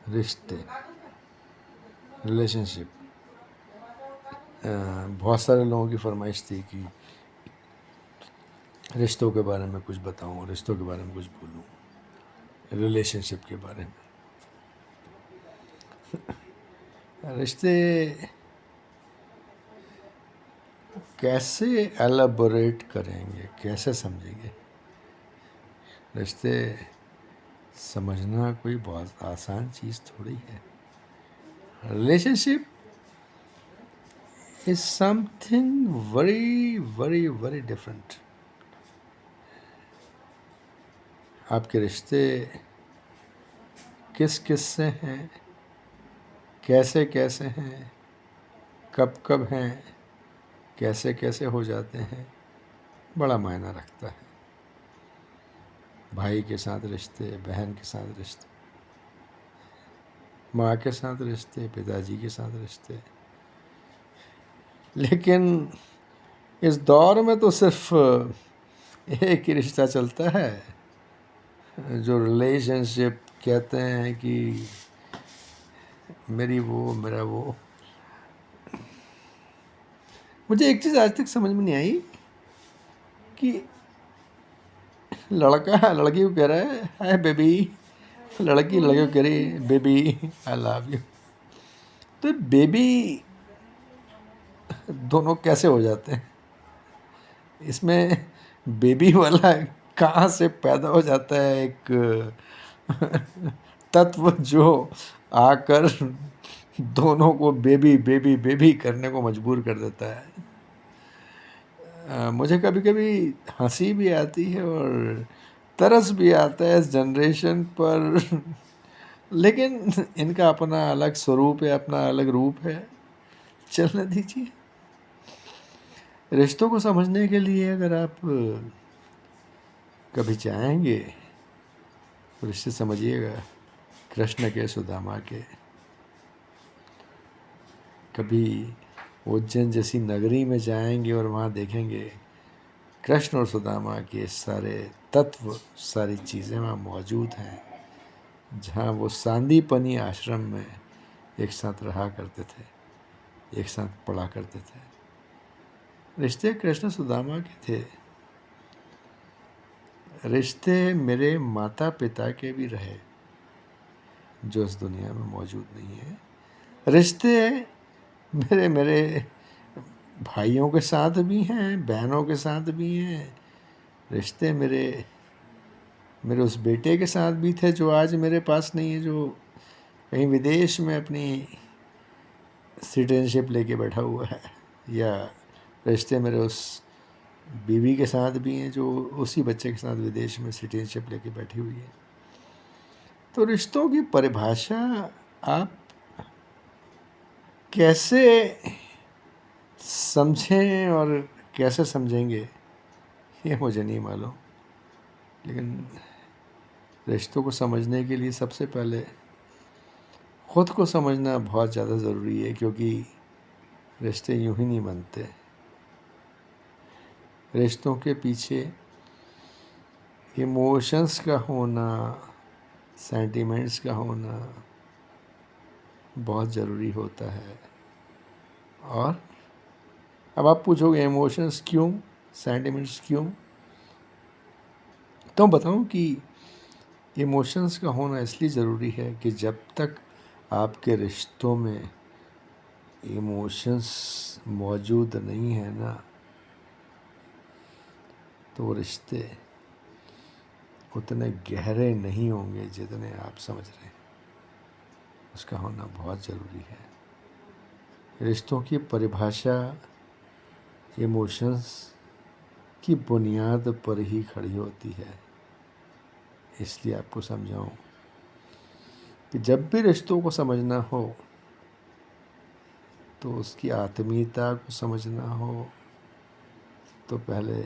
रिश्ते, रिलेशनशिप। बहुत सारे लोगों की फरमाइश थी कि रिश्तों के बारे में कुछ बताऊं, रिश्तों के बारे में कुछ बोलूं, रिलेशनशिप के बारे में। रिश्ते कैसे एलाबोरेट करेंगे, कैसे समझेंगे? रिश्ते समझना कोई बहुत आसान चीज़ थोड़ी है। Relationship is something very very very different. आपके रिश्ते किस किस से हैं, कैसे कैसे हैं, कब कब हैं, कैसे कैसे हो जाते हैं, बड़ा मायना रखता है। भाई के साथ रिश्ते, बहन के साथ रिश्ते, माँ के साथ रिश्ते, पिताजी के साथ रिश्ते। लेकिन इस दौर में तो सिर्फ एक ही रिश्ता चलता है, जो रिलेशनशिप कहते हैं कि मेरी वो मेरा वो। मुझे एक चीज़ आज तक समझ में नहीं आई कि लड़का लड़की को कह रहा है हाय बेबी, लड़की लड़के को कह रही है बेबी आई लव यू। तो बेबी दोनों कैसे हो जाते हैं? इसमें बेबी वाला कहाँ से पैदा हो जाता है एक तत्व जो आकर दोनों को बेबी बेबी बेबी करने को मजबूर कर देता है। मुझे कभी कभी हंसी भी आती है और तरस भी आता है इस जनरेशन पर। लेकिन इनका अपना अलग स्वरूप है, अपना अलग रूप है, चलने दीजिए। रिश्तों को समझने के लिए अगर आप कभी चाहेंगे तो रिश्ते समझिएगा कृष्ण के, सुदामा के। कभी उज्जैन जैसी नगरी में जाएंगे और वहाँ देखेंगे कृष्ण और सुदामा के सारे तत्व, सारी चीज़ें वहाँ मौजूद हैं, जहाँ वो सांदीपनी आश्रम में एक साथ रहा करते थे, एक साथ पढ़ा करते थे। रिश्ते कृष्ण सुदामा के थे। रिश्ते मेरे माता पिता के भी रहे, जो इस दुनिया में मौजूद नहीं है। रिश्ते मेरे मेरे भाइयों के साथ भी हैं, बहनों के साथ भी हैं। रिश्ते मेरे मेरे उस बेटे के साथ भी थे जो आज मेरे पास नहीं है, जो कहीं विदेश में अपनी सिटीजनशिप लेके बैठा हुआ है। या रिश्ते मेरे उस बीवी के साथ भी हैं जो उसी बच्चे के साथ विदेश में सिटीजनशिप लेके बैठी हुई है। तो रिश्तों की परिभाषा आप कैसे समझें और कैसे समझेंगे ये मुझे नहीं मालूम। लेकिन रिश्तों को समझने के लिए सबसे पहले ख़ुद को समझना बहुत ज़्यादा ज़रूरी है, क्योंकि रिश्ते यूं ही नहीं बनते। रिश्तों के पीछे इमोशंस का होना, सेंटिमेंट्स का होना बहुत ज़रूरी होता है। और अब आप पूछोगे इमोशंस क्यों, सेंटिमेंट्स क्यों? तो बताऊं कि इमोशंस का होना इसलिए ज़रूरी है कि जब तक आपके रिश्तों में इमोशंस मौजूद नहीं है ना, तो वो रिश्ते उतने गहरे नहीं होंगे जितने आप समझ रहे हैं। उसका होना बहुत ज़रूरी है। रिश्तों की परिभाषा इमोशंस की बुनियाद पर ही खड़ी होती है। इसलिए आपको समझाऊं कि जब भी रिश्तों को समझना हो तो उसकी आत्मीयता को समझना हो तो पहले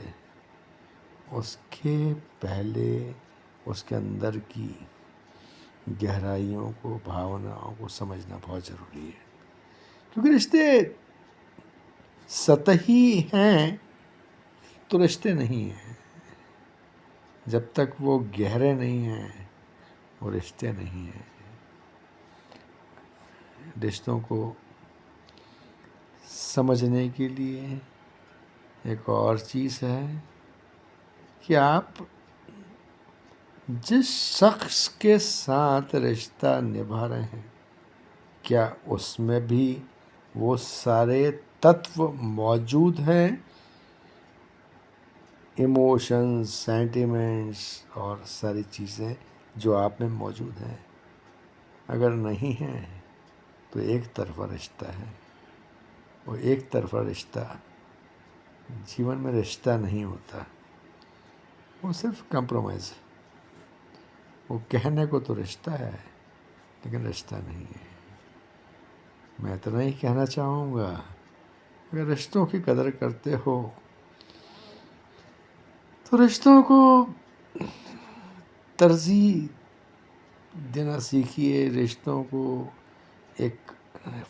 उसके अंदर की गहराइयों को, भावनाओं को समझना बहुत ज़रूरी है। क्योंकि रिश्ते सतही हैं तो रिश्ते नहीं हैं। जब तक वो गहरे नहीं हैं वो रिश्ते नहीं हैं। रिश्तों को समझने के लिए एक और चीज़ है कि आप जिस शख्स के साथ रिश्ता निभा रहे हैं, क्या उसमें भी वो सारे तत्व मौजूद हैं, इमोशंस, सेंटिमेंट्स और सारी चीज़ें जो आप में मौजूद हैं। अगर नहीं है तो एक तरफा रिश्ता है। वो एक तरफा रिश्ता जीवन में रिश्ता नहीं होता, वो सिर्फ कंप्रोमाइज़ है। वो कहने को तो रिश्ता है लेकिन रिश्ता नहीं है। मैं इतना ही कहना चाहूँगा, अगर रिश्तों की कदर करते हो तो रिश्तों को तरजीह देना सीखिए, रिश्तों को एक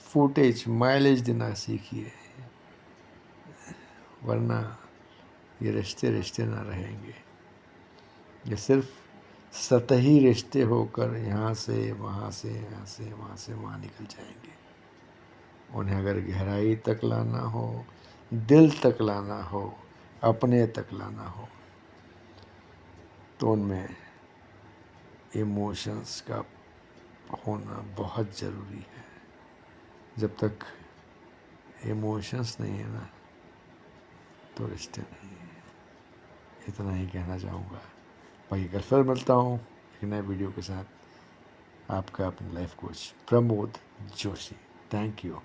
फुटेज, माइलेज देना सीखिए, वरना ये रिश्ते रिश्ते ना रहेंगे। ये सिर्फ सतही रिश्ते होकर यहाँ से वहाँ से, यहाँ से वहाँ से वहाँ निकल जाएंगे। उन्हें अगर गहराई तक लाना हो, दिल तक लाना हो, अपने तक लाना हो, तो उनमें इमोशंस का होना बहुत ज़रूरी है। जब तक इमोशंस नहीं है ना, तो रिश्ते नहीं है। इतना ही कहना चाहूँगा। बाकी कल फिर मिलता हूँ एक नए वीडियो के साथ। आपका अपना life coach Pramod Joshi. Thank you.